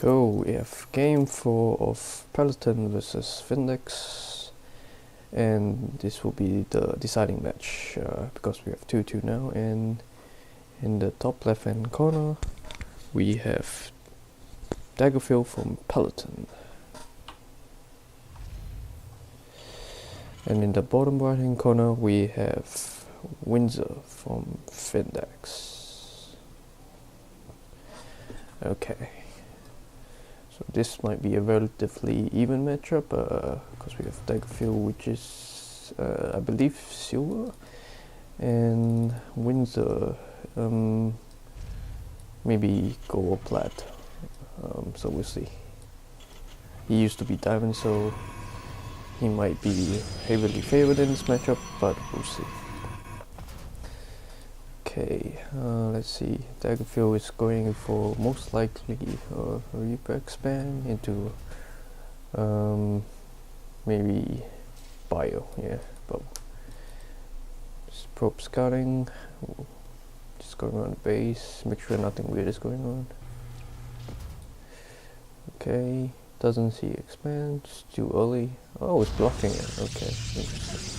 Cool, we have game 4 of Peloton versus Findex, and this will be the deciding match because we have 2-2 now. And in the top left hand corner we have Daggerfield from Peloton, and in the bottom right hand corner we have Winze from Findex. Okay. So this might be a relatively even matchup because we have Daggerfield, which is I believe silver, and winze maybe gold or plat. So we'll see. He used to be diamond, so he might be heavily favored in this matchup, but we'll see. Okay, let's see. Daggerfield is going for most likely a Reaper expand into maybe bio, yeah, but just probe scouting, just going around the base, make sure nothing weird is going on. Okay, doesn't see expand, it's too early. Oh, it's blocking it, okay, interesting.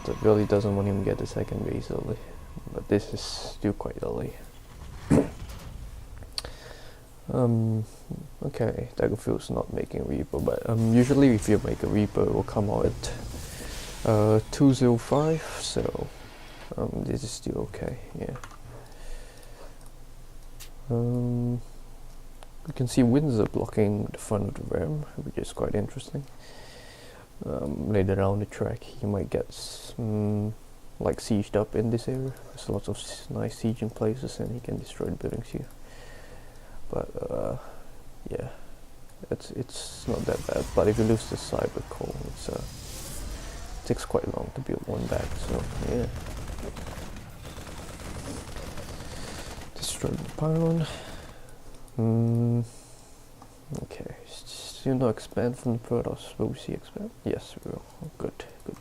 That really doesn't want him to get the second base early, but this is still quite early. Okay, Daggerfield's not making a Reaper, but usually if you make a Reaper it will come out at 205, so this is still okay, yeah. You can see winze blocking the front of the ram, which is quite interesting. Later down the track he might get like sieged up in this area. There's lots of nice sieging places and he can destroy the buildings here, but yeah, it's not that bad. But if you lose the cyber core, it takes quite long to build one back, so yeah. Destroy the pylon. Okay, still no expand from the Protoss. Will we see expand? Yes, we will. Oh, good, good.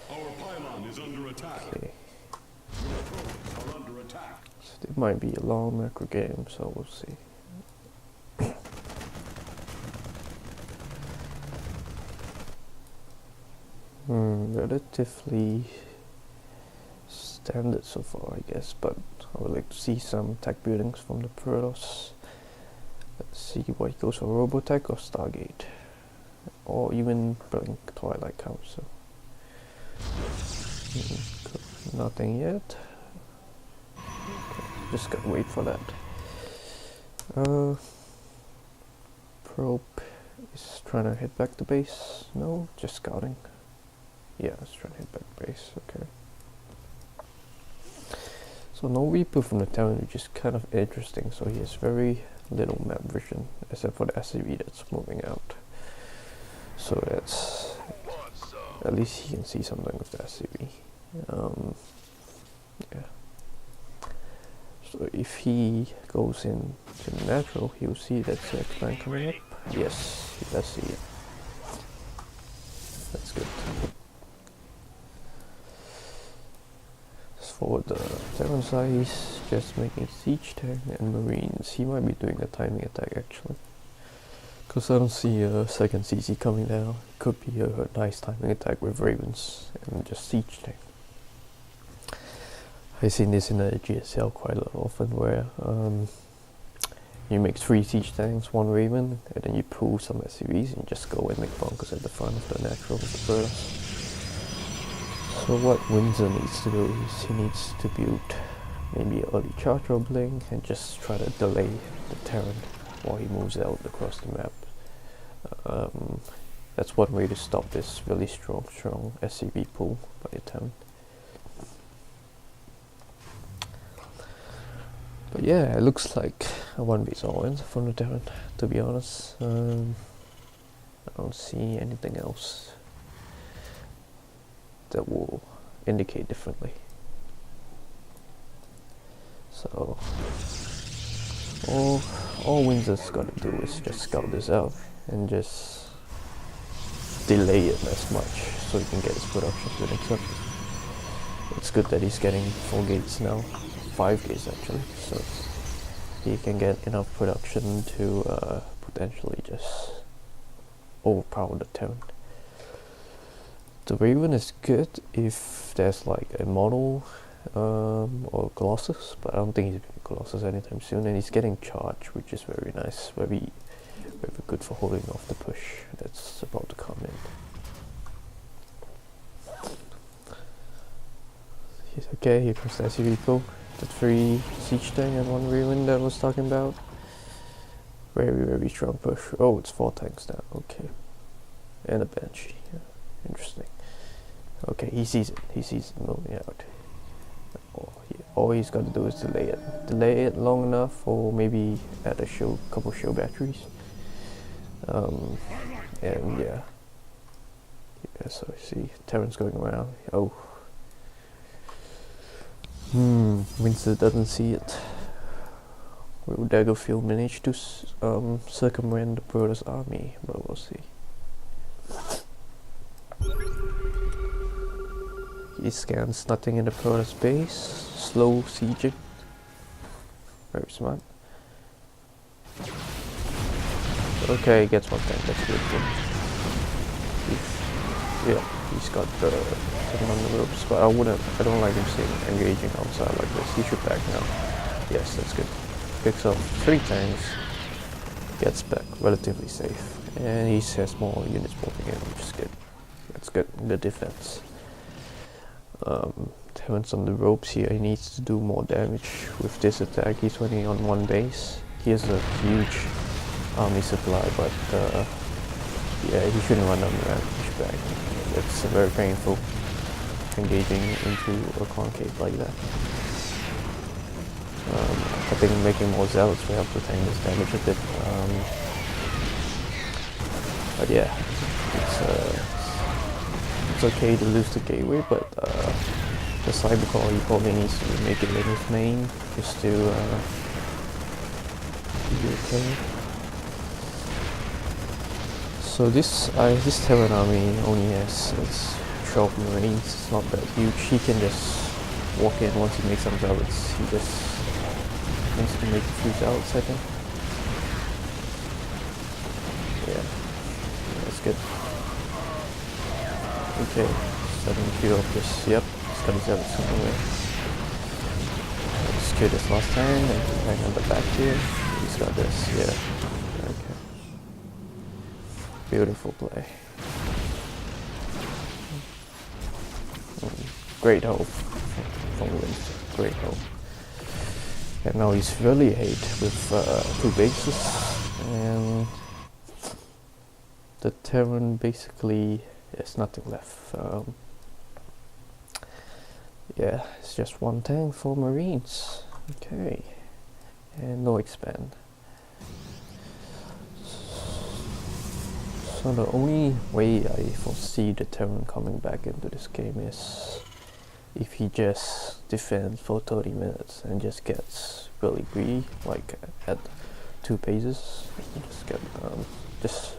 Our pylon is under attack. Okay. Your probes are under attack. So it might be a long macro game, so we'll see. Relatively standard so far, I guess, but I would like to see some tech buildings from the Protoss. Let's see what he goes for, Robotech or Stargate, or even Blink Twilight Council. Nothing yet. Okay, just gotta wait for that. Probe is trying to hit back the base. No, just scouting. Yeah, it's trying to hit back the base. Okay. So no Reaper from the town, which is kind of interesting. So he has very little map vision, except for the SCV that's moving out. So that's at least he can see something with the SCV. Yeah. So if he goes in to the natural, he'll see that the expand coming up. Yes, he does see it. That's good. For the Terran side, he's just making siege tank and marines. He might be doing a timing attack actually, because I don't see a second CC coming down. It could be a nice timing attack with ravens and just siege tank. I've seen this in the GSL quite often, where you make 3 siege tanks, 1 raven, and then you pull some SCVs and just go and make bunkers at the front of the natural with the birds. So what winze needs to do is he needs to build maybe an early charge or blink and just try to delay the Terran while he moves out across the map. That's one way to stop this really strong SCV pull by the Terran. But yeah, it looks like a 1v all in from the Terran, to be honest. I don't see anything else that will indicate differently. So all winze's got to do is just scout this out and just delay it as much so he can get his production buildings up. It's good that he's getting 4 gates now, 5 gates actually, so he can get enough production to potentially just overpower the Terran. The Raven is good if there's like a model or Colossus, but I don't think he's getting Colossus anytime soon, and he's getting charge, which is very nice, very good for holding off the push that's about to come in. Okay, here comes the SCV, the 3 siege tank and 1 Raven that I was talking about. Very strong push. Oh, it's 4 tanks now, okay. And a Banshee, yeah. Interesting. Okay, he sees it moving out. All he's got to do is delay it long enough, or maybe add a couple show batteries. And yeah, so I see Terran's going around. Oh, winze doesn't see it. Will Daggerfield manage to circumvent the Protoss army? But we'll see. He scans nothing in the Protoss base. Slow sieging. Very smart. Okay, gets 1 tank. That's good. He's got the thing on the ropes, but I don't like him engaging outside like this. He should back now. Yes, that's good. Picks up 3 tanks. Gets back relatively safe, and he has more units moving in, which is good. That's good. Good defense. Terran's on the ropes here. He needs to do more damage with this attack. He's only on 1 base. He has a huge army supply, but yeah, he shouldn't run on the pushback. It's very painful engaging into a concave like that. I think making more zealots will help to tank this damage a bit. But yeah, it's okay to lose the gateway, but the cybercore he probably needs to make it in his main just to be okay. So this Terran army only has 12 Marines. It's not that huge. He can just walk in once he makes some zealots. He just needs to make a few zealots, I think. Yeah, that's good. Okay, 7 of this. Yep, he's got his zealots on the way. Let's kill this last time and hang on the back here. He's got this, yeah. Okay. Beautiful play. Great hope from winze. Great hope. And now he's really hate with 2 bases, and the Terran basically has nothing left. Yeah, it's just 1 tank for Marines. Okay, and no expand. So the only way I foresee the Terran coming back into this game is if he just defends for 30 minutes and just gets really greedy, like at 2 bases, just get just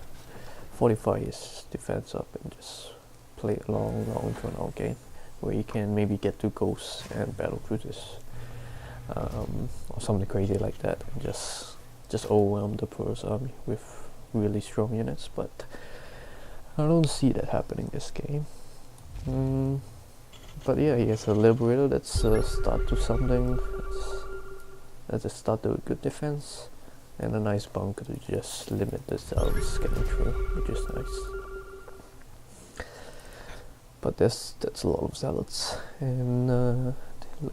fortify his defense up and just play a long drawn out game where he can maybe get 2 ghosts and battle cruisers, or something crazy like that, and just overwhelm the Protoss army with really strong units. But I don't see that happening this game. But yeah, he has a Liberator. That's a start to something. That's a start to a good defense, and a nice bunker to just limit the zealots getting through, which is nice. But that's a lot of zealots, and the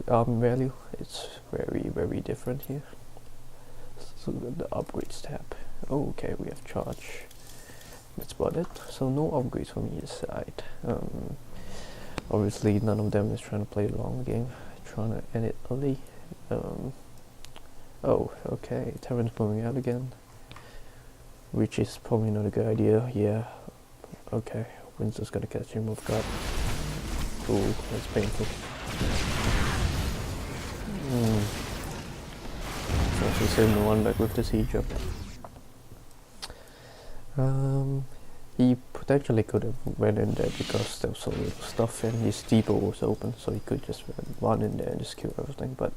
arm value is very different here. So the upgrades tab. Oh, okay, we have charge. That's about it. So no upgrades from either side. Obviously none of them is trying to play a long game, trying to end it early. Oh, okay, Terran's moving out again, which is probably not a good idea. Yeah, okay, winze's gonna catch him off guard. Ooh, that's painful. So she's send the 1 back with the siege up. He potentially could have went in there because there was so little stuff and his depot was open, so he could just run in there and just kill everything. But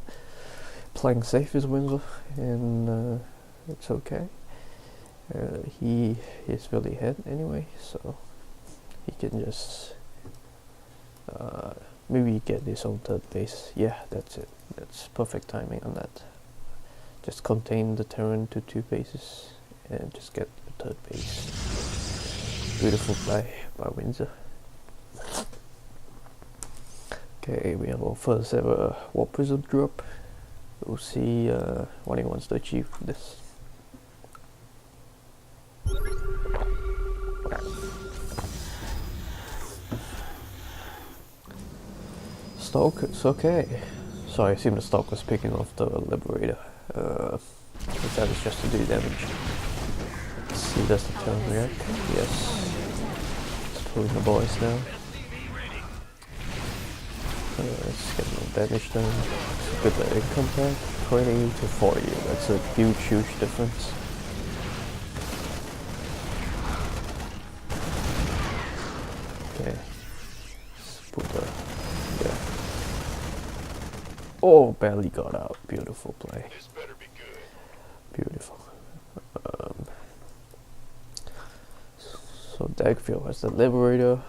playing safe is Windsor, and it's okay. He is really hit anyway, so he can just maybe get his own third base. Yeah, that's it. That's perfect timing on that. Just contain the Terran to 2 bases and just get the third base. Beautiful play by Windsor. Okay, we have our first ever Warp Prism drop. We'll see what he wants to achieve with this. Stock, it's okay. So I assume the stock was picking off the Liberator. But that was just to do damage. Let's see, does the turn react? Yes. It's pulling the boys now. Let's get no damage done. Good income back. 20 to 40. That's a huge, huge difference. Okay. Let's put the... yeah. Oh, barely got out. Beautiful play. This better be good. Beautiful. So Daggerfield has the Liberator.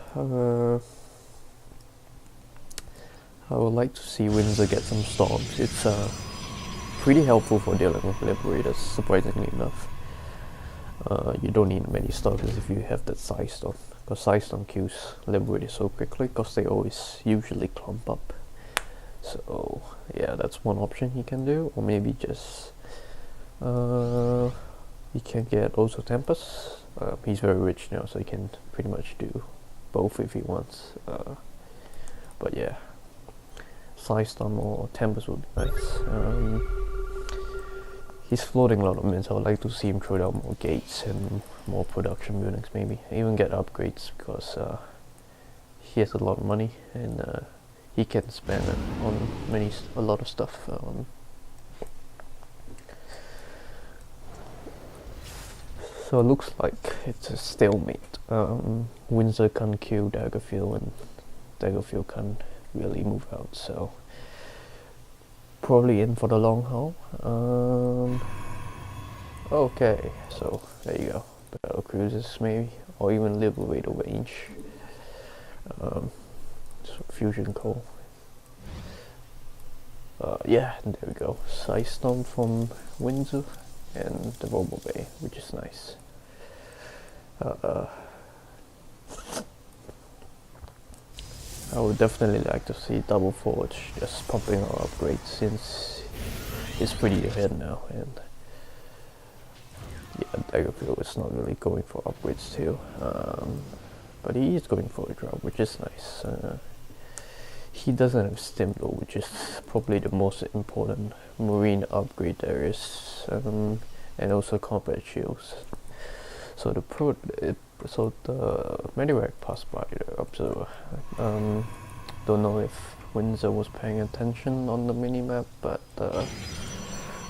I would like to see Windsor get some storms. It's pretty helpful for dealing with Liberators, surprisingly enough. You don't need many stalkers if you have that Side Storm, because Side Storm kills Liberators so quickly, because they always usually clump up. So yeah, that's one option he can do, or maybe just he can get also Tempest. He's very rich now, so he can pretty much do both if he wants. But yeah, Side Storm or Tempest would be nice. He's floating a lot of mints. I would like to see him throw down more gates and more production buildings, maybe even get upgrades, because he has a lot of money and he can spend it on a lot of stuff. So it looks like it's a stalemate. Windsor can't kill Daggerfield, and Daggerfield can't really move out, so probably in for the long haul. Okay, so there you go. Battle cruisers maybe, or even Liberator range. So fusion core. Yeah, there we go. Side Storm from Windsor and the Robo Bay, which is nice. I would definitely like to see Double Forge just pumping our upgrades, since it's pretty ahead now, and yeah, Daggerfield is not really going for upgrades too, but he is going for a drop, which is nice. He doesn't have Stim though, which is probably the most important marine upgrade there is, and also combat shields. So the Medivac passed by the observer. Don't know if Windsor was paying attention on the minimap, but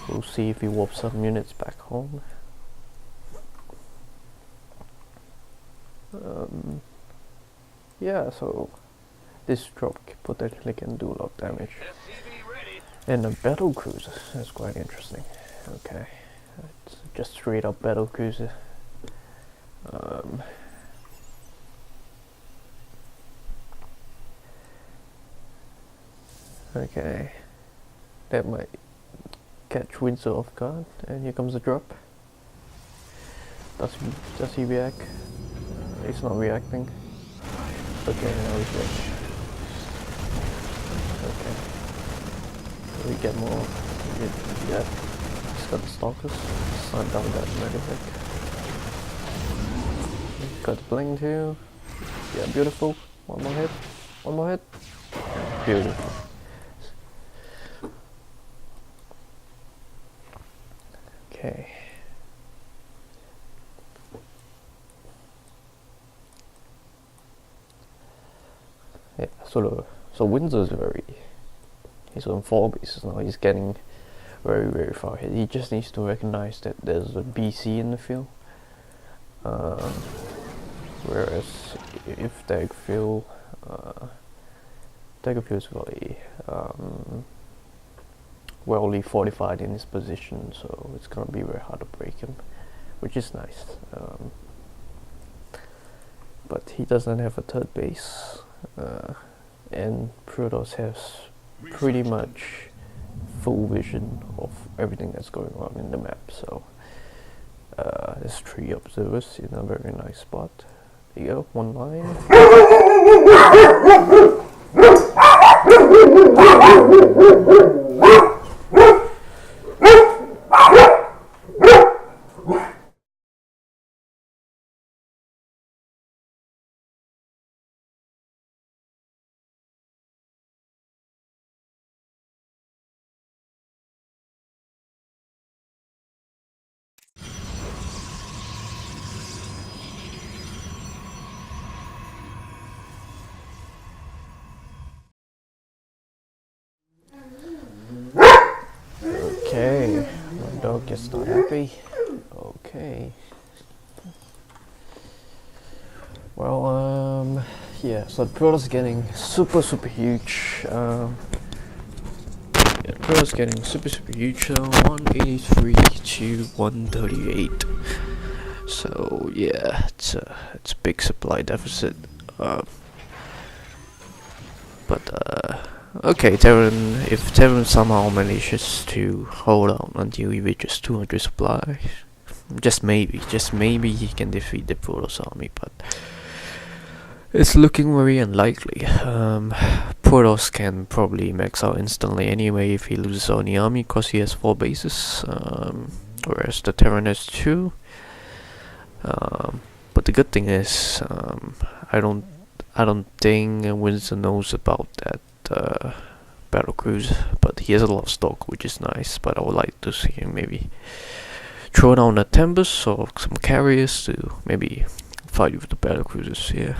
we'll see if he warps some units back home. Yeah, so this drop potentially can do a lot of damage. And a battle cruiser, that's quite interesting. Okay, it's just straight up battle cruiser. Okay, that might catch Windsor off guard, and here comes the drop. Does he react? He's not reacting. Okay, now he's reacting. Okay, so we get more. Yeah, he's got the stalkers. Slam down that Medivac. Got the bling too. Yeah, beautiful. One more hit. One more hit. Beautiful. Okay. Yeah, so Windsor's he's on 4 bases now. He's getting very, very far ahead. He just needs to recognize that there's a BC in the field. Whereas if Daggerfield's really we're only fortified in his position, so it's gonna be very hard to break him, which is nice. But he doesn't have a third base, and Protoss has pretty much full vision of everything that's going on in the map. So there's 3 observers in a very nice spot. There you go, 1 line. Okay, my dog gets not happy. Okay. Well, yeah, so the Protoss getting super huge. Yeah, the Protoss getting super huge, so 183 to 138. So yeah, it's a big supply deficit. Okay, Terran, if Terran somehow manages to hold on until he reaches 200 supply, just maybe he can defeat the Protoss army, but it's looking very unlikely. Protoss can probably max out instantly anyway if he loses on the army, because he has 4 bases, whereas the Terran has 2. But the good thing is, I don't think winze knows about that battle cruise, but he has a lot of stock, which is nice. But I would like to see him maybe throw down a Tempest or some carriers to maybe fight with the battle cruisers here.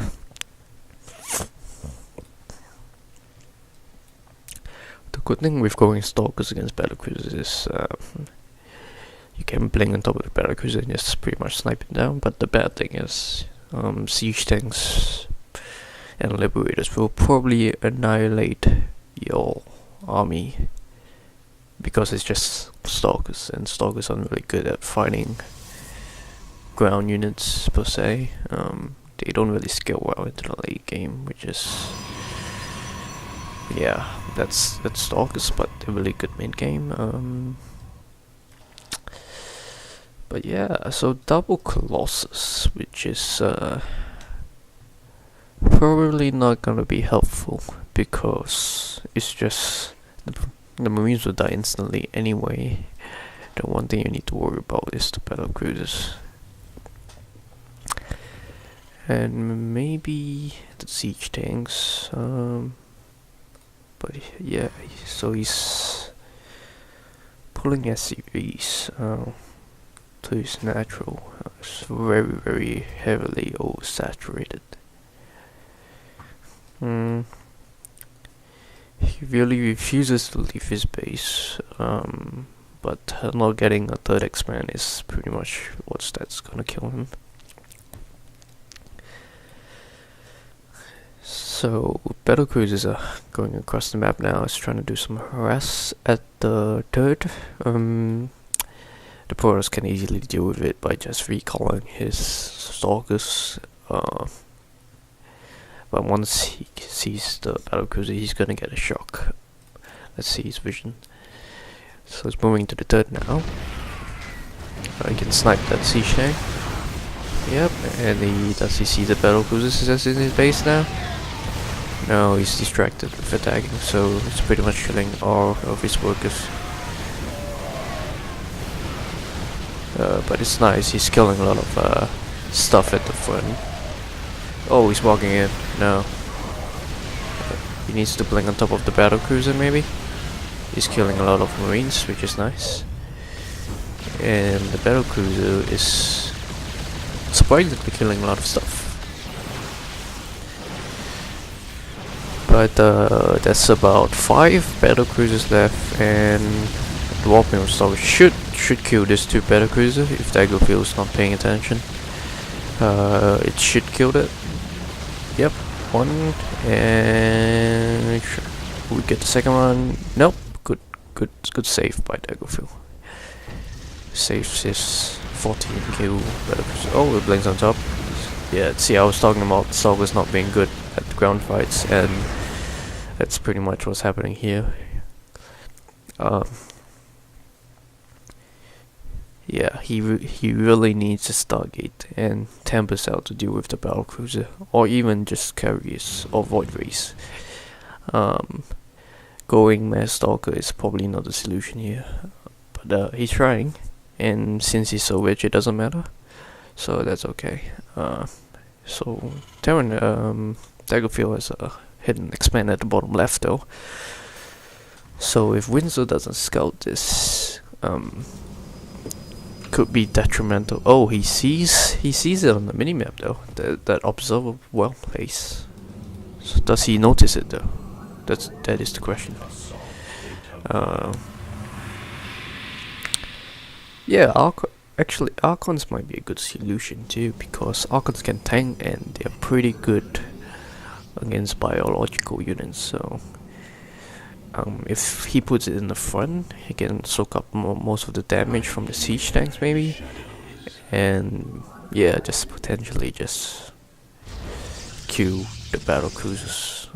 The good thing with going stalkers against battle cruisers is you can blink on top of the battle cruiser and just pretty much snipe it down. But the bad thing is siege tanks and liberators will probably annihilate your army, because it's just stalkers, and stalkers aren't really good at fighting ground units per se. They don't really scale well into the late game, which is, yeah, that's stalkers, but they're really good mid game. But yeah, so double Colossus, which is probably not gonna be helpful, because it's just the Marines will die instantly anyway. The one thing you need to worry about is the battle cruisers, and maybe the siege tanks. But yeah, so he's pulling SCVs to his natural. It's very heavily oversaturated. He really refuses to leave his base, but not getting a third X-Man is pretty much that's gonna kill him. So battle cruisers are going across the map now. It's trying to do some harass at the third. The Protoss can easily deal with it by just recalling his stalkers. But once he sees the battle cruiser, he's gonna get a shock. Let's see his vision. So it's moving to the third now. He can snipe that siege tank. Yep, and does he see the battle cruisers that's in his base now? No, he's distracted with attacking, so it's pretty much killing all of his workers. But it's nice, he's killing a lot of stuff at the front. Oh, he's walking in. No. He needs to blink on top of the battle cruiser, maybe. He's killing a lot of Marines, which is nice. And the battle cruiser is surprisingly killing a lot of stuff. But that's about 5 battle cruisers left, and the Warping Star should kill this 2 battle cruiser if Daggerfield is not paying attention. It should kill it. Yep, 1, and we get the second one. Nope, good good save by Daggerfield. Saves his 14 kill battle cruiser. Oh, it blinks on top. Yeah, see, I was talking about Sagas not being good at ground fights, and that's pretty much what's happening here. Yeah, he really needs a Stargate and Tempest out to deal with the battle cruiser, or even just carriers or Void Race. Going Mass Stalker is probably not the solution here, but he's trying, and since he's so rich, it doesn't matter, so that's okay. So Terran Daggerfield has a hidden expand at the bottom left though. So if Windsor doesn't scout this, could be detrimental. Oh, he sees it on the minimap though. That observer well place. So does he notice it though? That is the question. Yeah, actually Archons might be a good solution too, because Archons can tank and they're pretty good against biological units. So if he puts it in the front, he can soak up most of the damage from the siege tanks maybe, and yeah, just potentially just queue the battle cruisers.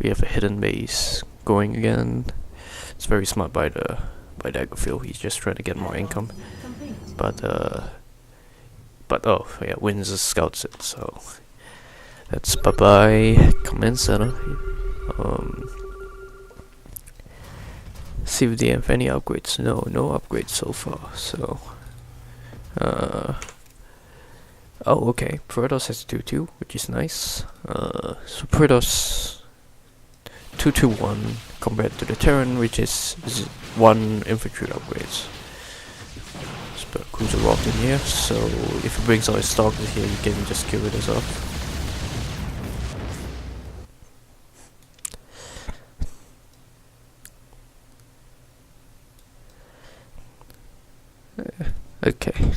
We have a hidden base going again. It's very smart by Daggerfield. He's just trying to get more income, but oh yeah, winze scouts it, so that's bye bye command center. See if they have any upgrades. No upgrades so far. So oh, okay, Protoss has 2-2, which is nice. So Protoss 2-2-1 compared to the Terran, which is 1 infantry upgrades. Spell cruiser rocked in here, so if he brings all his stalkers here, you can just kill it as off. Okay.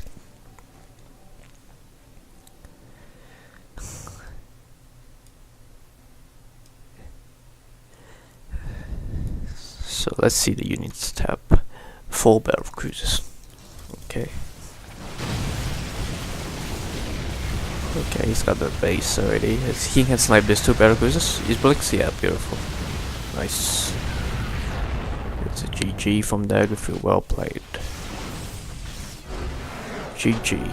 So let's see the units tab. 4 battle cruisers. Okay. Okay, he's got the base already. He can snipe these 2 battle cruisers. He's blinks, yeah, beautiful. Nice. It's a GG from Daggerfield, well played. GG.